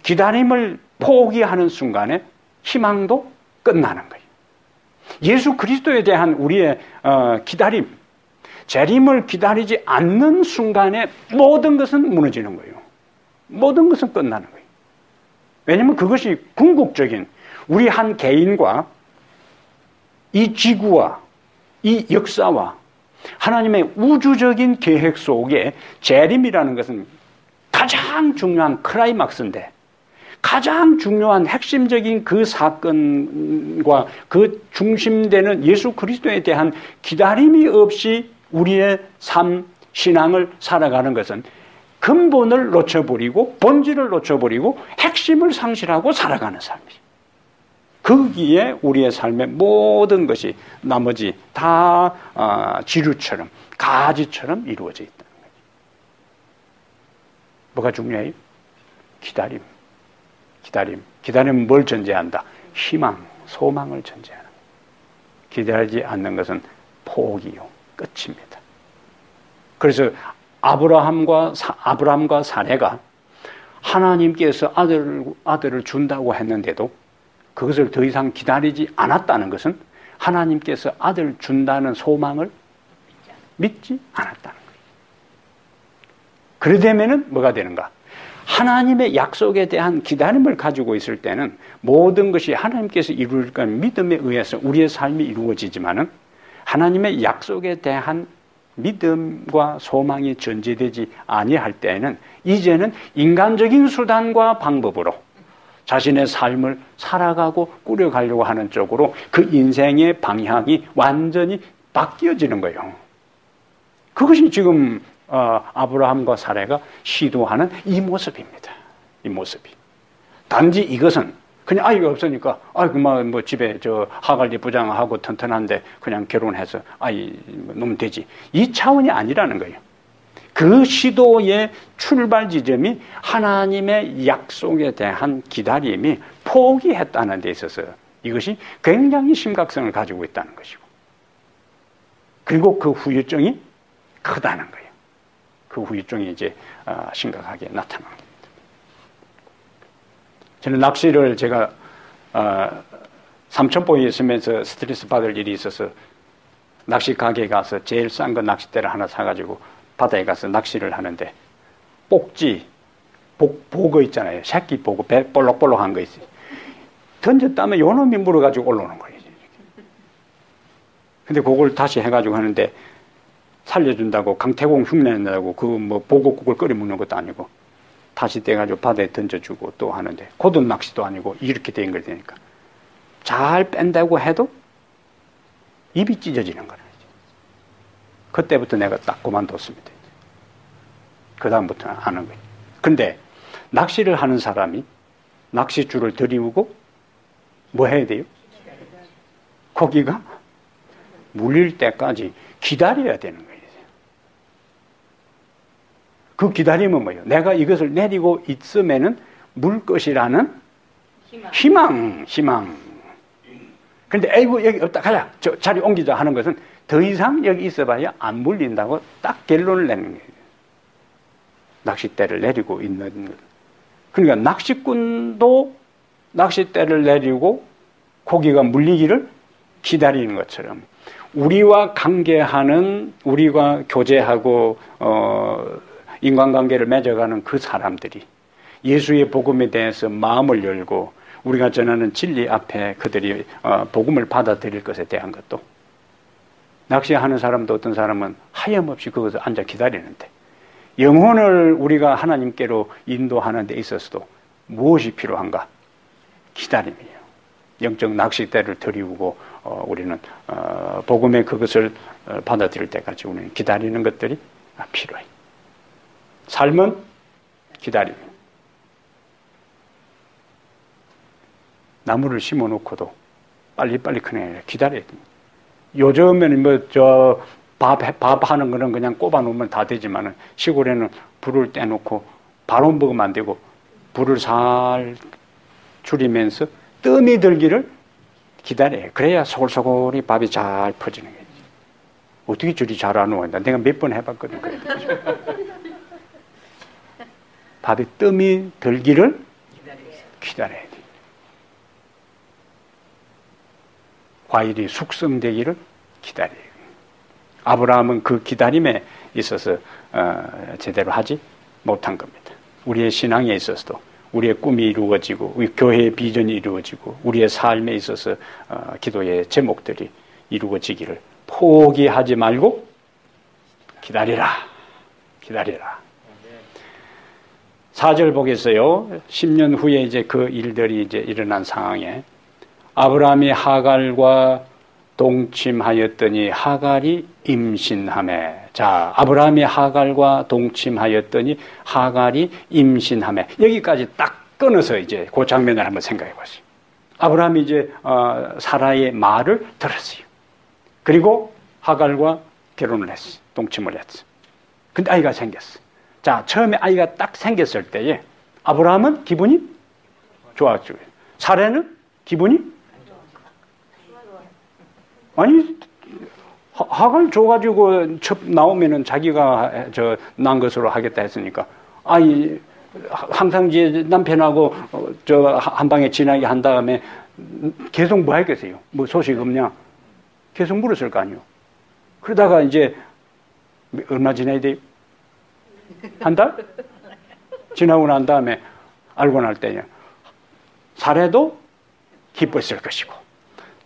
기다림을 포기하는 순간에 희망도 끝나는 거예요. 예수 그리스도에 대한 우리의 기다림, 재림을 기다리지 않는 순간에 모든 것은 무너지는 거예요. 모든 것은 끝나는 거예요. 왜냐하면 그것이 궁극적인 우리 한 개인과 이 지구와 이 역사와 하나님의 우주적인 계획 속에 재림이라는 것은 가장 중요한 클라이막스인데, 가장 중요한 핵심적인 그 사건과 그 중심되는 예수 그리스도에 대한 기다림이 없이 우리의 삶, 신앙을 살아가는 것은 근본을 놓쳐버리고 본질을 놓쳐버리고 핵심을 상실하고 살아가는 삶이에요. 거기에 우리의 삶의 모든 것이 나머지 다 지류처럼, 가지처럼 이루어져 있다는 거예요. 뭐가 중요해요? 기다림. 기다림은 뭘 전제한다? 희망, 소망을 전제하는 거예요. 기다리지 않는 것은 포기요, 끝입니다. 그래서 아브라함과 사레가 하나님께서 아들을 준다고 했는데도 그것을 더 이상 기다리지 않았다는 것은 하나님께서 아들 준다는 소망을 믿지 않았다는 거예요. 그러려면은 뭐가 되는가? 하나님의 약속에 대한 기다림을 가지고 있을 때는 모든 것이 하나님께서 이루실 건 믿음에 의해서 우리의 삶이 이루어지지만은 하나님의 약속에 대한 믿음과 소망이 전제되지 아니할 때에는 이제는 인간적인 수단과 방법으로 자신의 삶을 살아가고 꾸려가려고 하는 쪽으로 그 인생의 방향이 완전히 바뀌어지는 거예요. 그것이 지금 아브라함과 사레가 시도하는 이 모습입니다. 이 모습이. 단지 이것은 그냥 아이가 없으니까 그만 뭐 집에 하갈리 부장하고 튼튼한데 그냥 결혼해서 아이 놓으면 되지. 이 차원이 아니라는 거예요. 그 시도의 출발 지점이 하나님의 약속에 대한 기다림이 포기했다는 데 있어서 이것이 굉장히 심각성을 가지고 있다는 것이고, 그리고 그 후유증이 크다는 거예요. 그 후유증이 이제 심각하게 나타납니다. 저는 낚시를 제가 삼천포에 있으면서 스트레스 받을 일이 있어서 낚시 가게에 가서 제일 싼 거 낚싯대를 하나 사가지고 바다에 가서 낚시를 하는데, 꼭지, 보거 있잖아요. 새끼 보거, 배 볼록볼록한 거 있어요. 던졌다면 요놈이 물어가지고 올라오는 거예요. 근데 그걸 다시 해가지고 하는데 살려준다고 강태공 흉내낸다고 그 뭐 보고국을 끓여 먹는 것도 아니고 다시 떼가지고 바다에 던져주고 또 하는데, 고든 낚시도 아니고 이렇게 된 걸 되니까 잘 뺀다고 해도 입이 찢어지는 거예요. 그때부터 내가 딱 그만뒀습니다. 그 다음부터는 안 하는 거예요. 근데 낚시를 하는 사람이 낚싯줄을 들이우고 뭐 해야 돼요? 고기가 물릴 때까지 기다려야 되는 거예요. 그 기다림은 뭐예요? 내가 이것을 내리고 있으면은 물 것이라는 희망. 근데 에이구 여기 없다, 가자, 저 자리 옮기자 하는 것은 더 이상 여기 있어봐야 안 물린다고 딱 결론을 내는 거예요. 낚싯대를 내리고 있는 것. 그러니까 낚시꾼도 낚싯대를 내리고 고기가 물리기를 기다리는 것처럼 우리와 관계하는, 우리가 교제하고 인간관계를 맺어가는 그 사람들이 예수의 복음에 대해서 마음을 열고 우리가 전하는 진리 앞에 그들이 복음을 받아들일 것에 대한 것도, 낚시하는 사람도 어떤 사람은 하염없이 거기서 앉아 기다리는데, 영혼을 우리가 하나님께로 인도하는 데 있어서도 무엇이 필요한가? 기다림이에요. 영적 낚싯대를 들이우고 우리는 복음의 그것을 받아들일 때까지 우리는 기다리는 것들이 필요해요. 삶은 기다림. 나무를 심어 놓고도 빨리빨리 크네. 기다려야 됩니다. 요즘에는 밥 하는 거는 그냥 꼽아 놓으면 다 되지만은 시골에는 불을 떼놓고 바로 먹으면 안 되고 불을 살 줄이면서 뜸이 들기를 기다려요. 그래야 소골소골이 밥이 잘 퍼지는 거지. 어떻게 줄이 잘 안 오는다. 내가 몇 번 해봤거든. 밥이 뜸이 들기를 기다려야 돼. 과일이 숙성되기를 기다려요. 아브라함은 그 기다림에 있어서 제대로 하지 못한 겁니다. 우리의 신앙에 있어서도 우리의 꿈이 이루어지고 우리 교회의 비전이 이루어지고 우리의 삶에 있어서 기도의 제목들이 이루어지기를 포기하지 말고 기다리라. 4절 보겠어요. 10년 후에 이제 그 일들이 이제 일어난 상황에 아브라함이 하갈과 동침하였더니 하갈이 임신하매. 자, 아브라함이 하갈과 동침하였더니 하갈이 임신하매. 여기까지 딱 끊어서 이제 그 장면을 한번 생각해 보세요. 아브라함이 이제 사라의 말을 들었어요. 그리고 하갈과 결혼을 했어. 동침을 했어. 근데 아이가 생겼어. 자, 처음에 아이가 딱 생겼을 때에 아브라함은 기분이 좋았죠. 사라는 기분이 아니 하갈 줘가지고 첩 나오면은 자기가 난 것으로 하겠다 했으니까 아이 항상 이제 남편하고 한 방에 지나게 한 다음에 계속 뭐 했겠어요? 뭐 소식 없냐? 계속 물었을 거 아니요. 그러다가 이제 얼마 지나야 돼요? 한 달? 지나고 난 다음에 알고 날 때냐 사라도 기뻤을 것이고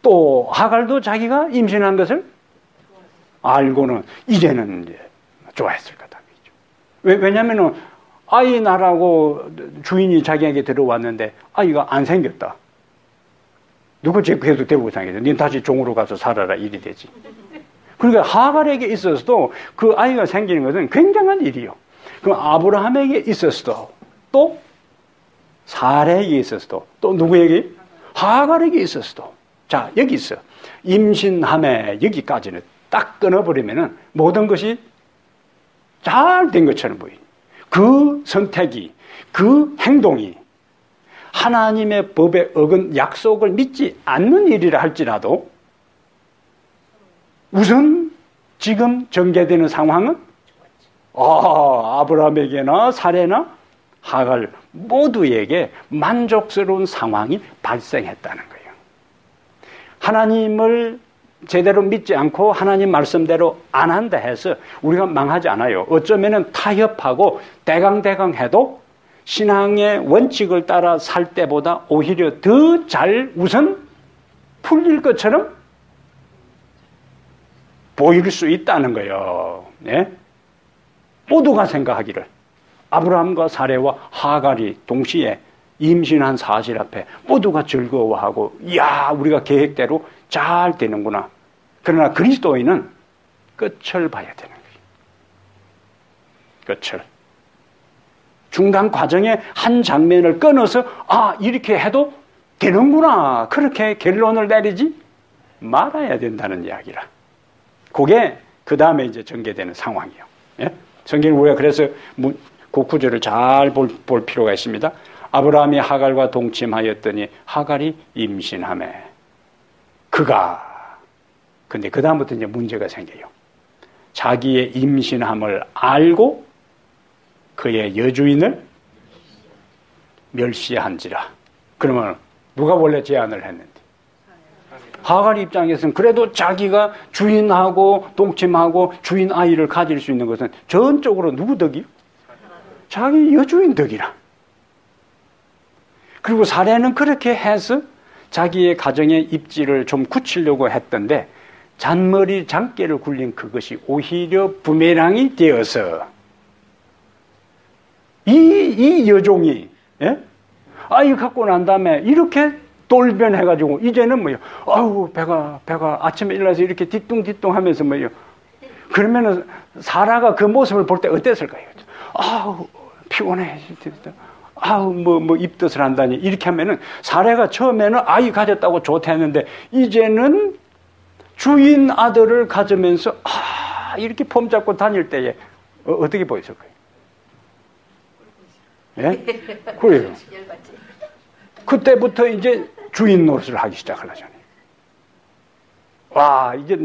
또 하갈도 자기가 임신한 것을 알고는 이제는 이제 좋아했을 거다. 왜냐면은 아이 나라고 주인이 자기에게 들어왔는데 아이가 안 생겼다. 누구 계속 데리고 다니겠어? 니 다시 종으로 가서 살아라 일이 되지. 그러니까 하갈에게 있어서도 그 아이가 생기는 것은 굉장한 일이요. 그럼 아브라함에게 있어서도 또 사라에게 있어서도 또 누구에게? 하갈에게 있어서도. 자, 여기 있어. 임신함에 여기까지는 딱 끊어버리면은 모든 것이 잘 된 것처럼 보이니. 그 선택이, 그 행동이 하나님의 법에 어긴 약속을 믿지 않는 일이라 할지라도 우선 지금 전개되는 상황은 아브라함에게나 사라나 하갈 모두에게 만족스러운 상황이 발생했다는 거예요. 하나님을 제대로 믿지 않고 하나님 말씀대로 안 한다 해서 우리가 망하지 않아요. 어쩌면은 타협하고 대강대강 해도 신앙의 원칙을 따라 살 때보다 오히려 더 잘 우선 풀릴 것처럼 보일 수 있다는 거예요. 네? 모두가 생각하기를 아브라함과 사라와 하갈이 동시에 임신한 사실 앞에 모두가 즐거워하고 이야 우리가 계획대로 잘 되는구나. 그러나 그리스도인은 끝을 봐야 되는 거예요. 끝을. 중간 과정의 한 장면을 끊어서 이렇게 해도 되는구나. 그렇게 결론을 내리지 말아야 된다는 이야기라. 그게 그 다음에 이제 전개되는 상황이에요. 예? 성경을 우리가 그래서 그 구절을 잘 볼 필요가 있습니다. 아브라함이 하갈과 동침하였더니 하갈이 임신하매 근데 그 다음부터 이제 문제가 생겨요. 자기의 임신함을 알고 그의 여주인을 멸시한지라. 그러면 누가 원래 제안을 했는데? 하갈 입장에서는 그래도 자기가 주인하고 동침하고 주인 아이를 가질 수 있는 것은 전적으로 누구 덕이요? 자기 여주인 덕이라. 그리고 사라는 그렇게 해서 자기의 가정의 입지를 좀 굳히려고 했던데 잔머리 장깨를 굴린 그것이 오히려 부메랑이 되어서 이 여종이 아이 갖고 난 다음에 이렇게 돌변해가지고 이제는 배가 아침에 일어나서 이렇게 뒤뚱뒤뚱 하면서 그러면은 사라가 그 모습을 볼 때 어땠을까요? 피곤해. 아우, 뭐, 입덧을 한다니. 이렇게 하면은, 사례가 처음에는 아이 가졌다고 좋다했는데, 이제는 주인 아들을 가지면서, 이렇게 폼 잡고 다닐 때에, 어떻게 보였을 거예요? 예? 그래요. 그때부터 이제 주인 노릇을 하기 시작하려잖아요. 와, 이제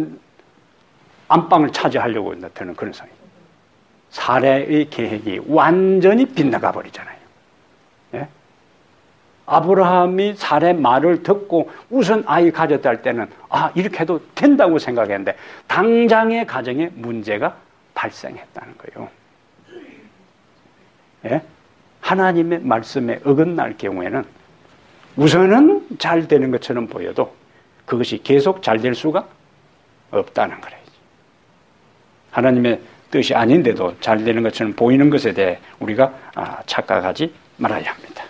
안방을 차지하려고 나타나는 그런 상황이에요. 사례의 계획이 완전히 빗나가 버리잖아요. 예? 아브라함이 사례 말을 듣고 우선 아이 가졌다 할 때는 이렇게 해도 된다고 생각했는데 당장의 가정에 문제가 발생했다는 거예요. 예? 하나님의 말씀에 어긋날 경우에는 우선은 잘 되는 것처럼 보여도 그것이 계속 잘 될 수가 없다는 거예요. 하나님의 뜻이 아닌데도 잘 되는 것처럼 보이는 것에 대해 우리가 착각하지 말아야 합니다.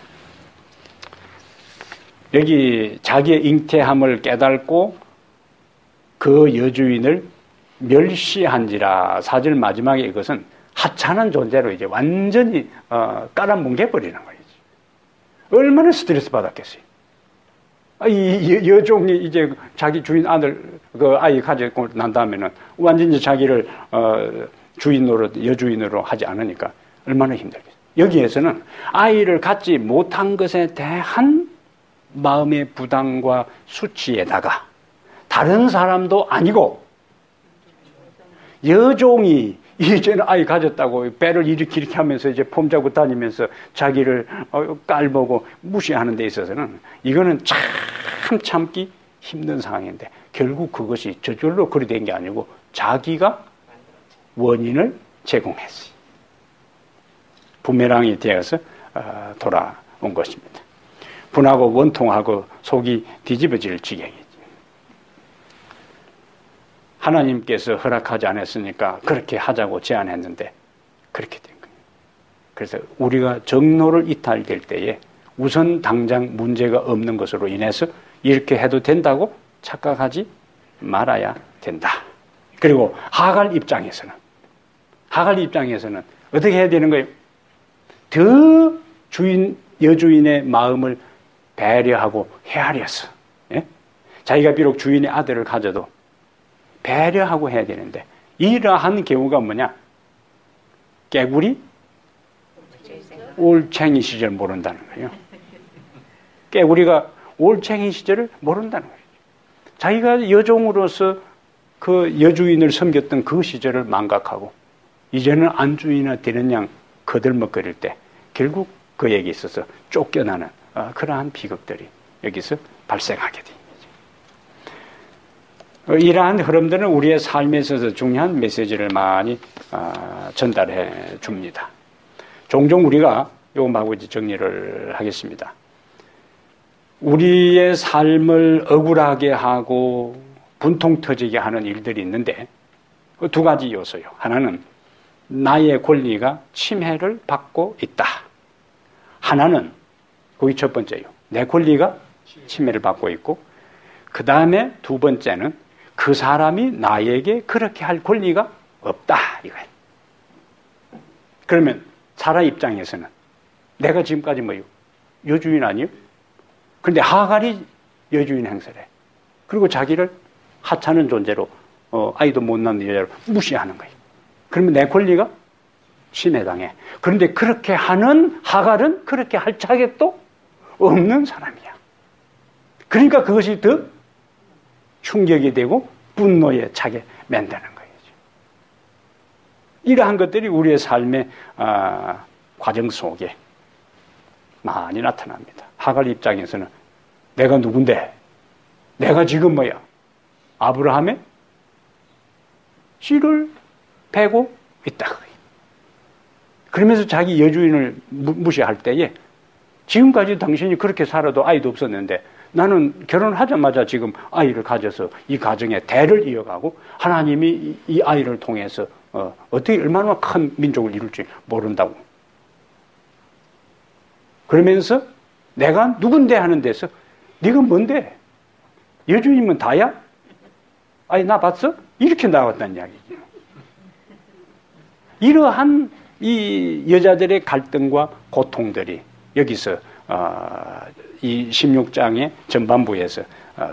여기 자기의 잉태함을 깨닫고 그 여주인을 멸시한지라 4절 마지막에 이것은 하찮은 존재로 이제 완전히 깔아뭉개 버리는 거예요. 얼마나 스트레스 받았겠어요. 이 여종이 이제 자기 주인 아들 그 아이 가지고 난 다음에는 완전히 자기를 주인으로 여주인으로 하지 않으니까 얼마나 힘들겠어요. 여기에서는 아이를 갖지 못한 것에 대한 마음의 부담과 수치에다가 다른 사람도 아니고 여종이 이제는 아이 가졌다고 배를 이렇게 하면서 이제 폼 잡고 다니면서 자기를 깔보고 무시하는 데 있어서는 이거는 참 참기 힘든 상황인데 결국 그것이 저절로 그리 된 게 아니고 자기가 원인을 제공했어요. 부메랑이 되어서 돌아온 것입니다. 분하고 원통하고 속이 뒤집어질 지경이지. 하나님께서 허락하지 않았으니까 그렇게 하자고 제안했는데 그렇게 된 거예요. 그래서 우리가 정로를 이탈될 때에 우선 당장 문제가 없는 것으로 인해서 이렇게 해도 된다고 착각하지 말아야 된다. 그리고 하갈 입장에서는 어떻게 해야 되는 거예요? 더 여주인의 마음을 배려하고 헤아려서, 예? 자기가 비록 주인의 아들을 가져도 배려하고 해야 되는데 이러한 경우가 뭐냐? 깨구리 올챙이 시절 모른다는 거예요. 깨구리가 올챙이 시절을 모른다는 거예요. 자기가 여종으로서 그 여주인을 섬겼던 그 시절을 망각하고 이제는 안주인이 되는 양 거들먹거릴 때 결국 그에게 있어서 쫓겨나는 그러한 비극들이 여기서 발생하게 됩니다. 이러한 흐름들은 우리의 삶에 있어서 중요한 메시지를 많이 전달해 줍니다. 종종 우리가 요거하고 이제 정리를 하겠습니다. 우리의 삶을 억울하게 하고 분통 터지게 하는 일들이 있는데 두 가지 요소요. 하나는 나의 권리가 침해를 받고 있다. 하나는 그게 첫 번째요. 내 권리가 침해를 받고 있고 그 다음에 두 번째는 그 사람이 나에게 그렇게 할 권리가 없다 이거예요. 그러면 사라 입장에서는 내가 지금까지 뭐요? 여주인 아니요? 그런데 하갈이 여주인 행세를 해. 그리고 자기를 하찮은 존재로 아이도 못 낳는 여자로 무시하는 거예요. 그러면 내 권리가 침해당해. 그런데 그렇게 하는 하갈은 그렇게 할 자격도 없는 사람이야. 그러니까 그것이 더 충격이 되고 분노에 차게 만드는 거예요. 이러한 것들이 우리의 삶의 과정 속에 많이 나타납니다. 하갈 입장에서는 내가 누군데? 내가 지금 뭐야? 아브라함의 씨를 베고 있다. 그러면서 자기 여주인을 무시할 때에 지금까지 당신이 그렇게 살아도 아이도 없었는데 나는 결혼하자마자 지금 아이를 가져서 이 가정의 대를 이어가고 하나님이 이 아이를 통해서 어떻게 얼마나 큰 민족을 이룰지 모른다고. 그러면서 내가 누군데 하는 데서 네가 뭔데? 여주인이면 다야? 아니 나 봤어? 이렇게 나왔다는 이야기죠. 이러한 이 여자들의 갈등과 고통들이 여기서 이 16장의 전반부에서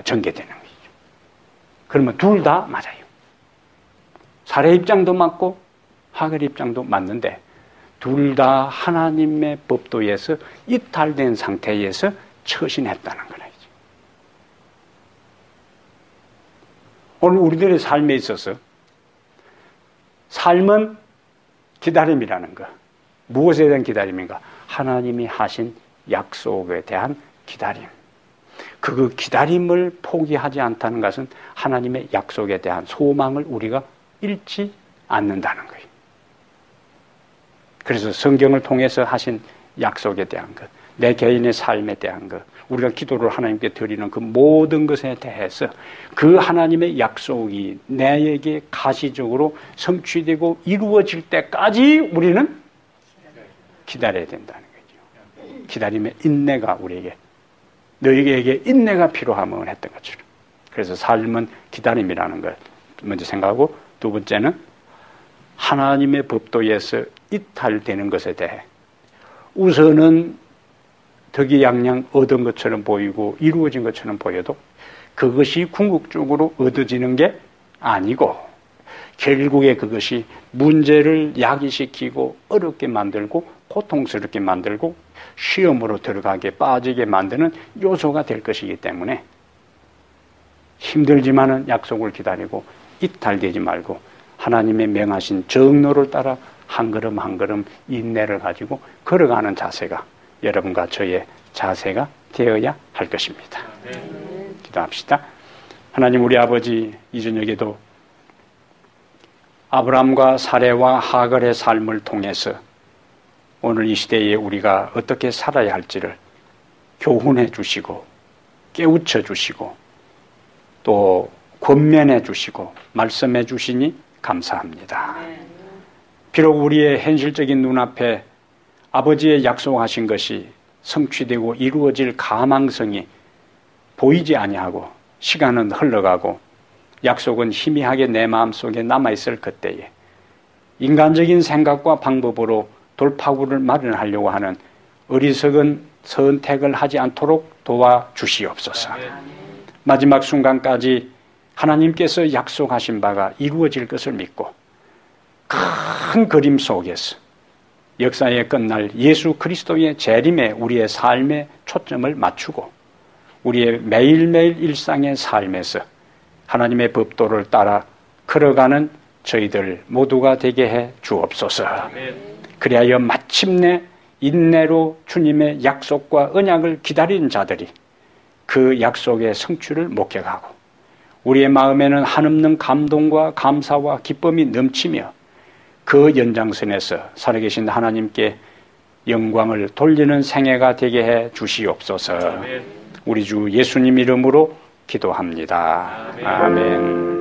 전개되는 거죠. 그러면 둘 다 맞아요. 사례 입장도 맞고 하갈 입장도 맞는데 둘 다 하나님의 법도에서 이탈된 상태에서 처신했다는 거죠. 오늘 우리들의 삶에 있어서 삶은 기다림이라는 것. 무엇에 대한 기다림인가? 하나님이 하신 약속에 대한 기다림. 그 기다림을 포기하지 않다는 것은 하나님의 약속에 대한 소망을 우리가 잃지 않는다는 거예요. 그래서 성경을 통해서 하신 약속에 대한 것, 내 개인의 삶에 대한 것, 우리가 기도를 하나님께 드리는 그 모든 것에 대해서 그 하나님의 약속이 내게 가시적으로 성취되고 이루어질 때까지 우리는 기다려야 된다는 거죠. 기다림의 인내가 우리에게, 너희에게 인내가 필요함을 했던 것처럼. 그래서 삶은 기다림이라는 걸 먼저 생각하고, 두 번째는 하나님의 법도에서 이탈되는 것에 대해 우선은 덕이양양 얻은 것처럼 보이고 이루어진 것처럼 보여도 그것이 궁극적으로 얻어지는 게 아니고 결국에 그것이 문제를 야기시키고 어렵게 만들고 고통스럽게 만들고 시험으로 들어가게 빠지게 만드는 요소가 될 것이기 때문에 힘들지만은 약속을 기다리고 이탈되지 말고 하나님의 명하신 정로를 따라 한 걸음 한 걸음 인내를 가지고 걸어가는 자세가 여러분과 저의 자세가 되어야 할 것입니다. 기도합시다. 하나님, 우리 아버지, 이 저녁에도 아브람과 사레와 하갈의 삶을 통해서 오늘 이 시대에 우리가 어떻게 살아야 할지를 교훈해 주시고 깨우쳐 주시고 또 권면해 주시고 말씀해 주시니 감사합니다. 비록 우리의 현실적인 눈앞에 아버지의 약속하신 것이 성취되고 이루어질 가망성이 보이지 아니하고 시간은 흘러가고 약속은 희미하게 내 마음속에 남아있을 그때에 인간적인 생각과 방법으로 돌파구를 마련하려고 하는 어리석은 선택을 하지 않도록 도와주시옵소서. 마지막 순간까지 하나님께서 약속하신 바가 이루어질 것을 믿고 큰 그림 속에서 역사에 끝날 예수 그리스도의 재림에 우리의 삶에 초점을 맞추고 우리의 매일매일 일상의 삶에서 하나님의 법도를 따라 걸어가는 저희들 모두가 되게 해 주옵소서. 그리하여 마침내 인내로 주님의 약속과 언약을 기다리는 자들이 그 약속의 성취를 목격하고 우리의 마음에는 한없는 감동과 감사와 기쁨이 넘치며 그 연장선에서 살아계신 하나님께 영광을 돌리는 생애가 되게 해 주시옵소서. 우리 주 예수님 이름으로 기도합니다. 아멘.